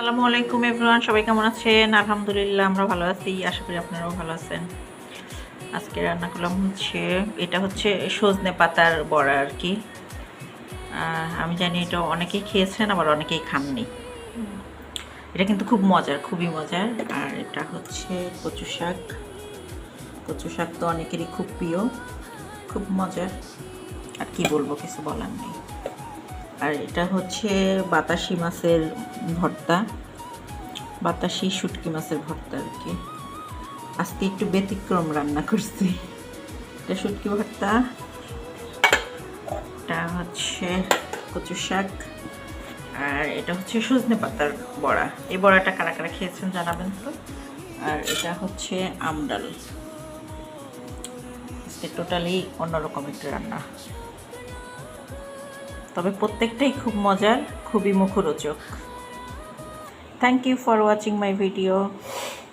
আসসালামু আলাইকুম এভরিওয়ান, সবাই কেমন আছেন? আলহামদুলিল্লাহ আমরা ভালো আছি, আশা করি আপনারাও ভালো আছেন। আজকে রান্না করলাম এটা হচ্ছে সজনে পাতার বড়া আর কি। আমি জানি এটা অনেকেই খেয়েছেন, আবার অনেকেই খাননি। এটা কিন্তু খুব মজার, খুবই মজার। আর এটা হচ্ছে কচু শাক। কচু শাক তো অনেকেরই খুব প্রিয়, খুব মজার। আর কি বলবো, কিছু বলার নেই। আর এটা হচ্ছে বাতাসি মাছের ভর্তা, বাতাসি শুটকি মাছের ভর্তা আর কি। আজকে একটু ব্যতিক্রম রান্না করছি। এটা শুটকি ভর্তা, এটা হচ্ছে কচু শাক, আর এটা হচ্ছে সজনে পাতার বড়া। এই বড়াটা কারা কারা খেয়েছেন জানাবেন তো। আর এটা হচ্ছে আমডাল। আজকে টোটালি অন্যরকম একটা রান্না, তবে প্রত্যেকটাই খুব মজার, খুবই মুখরোচক। Thank you for watching my video.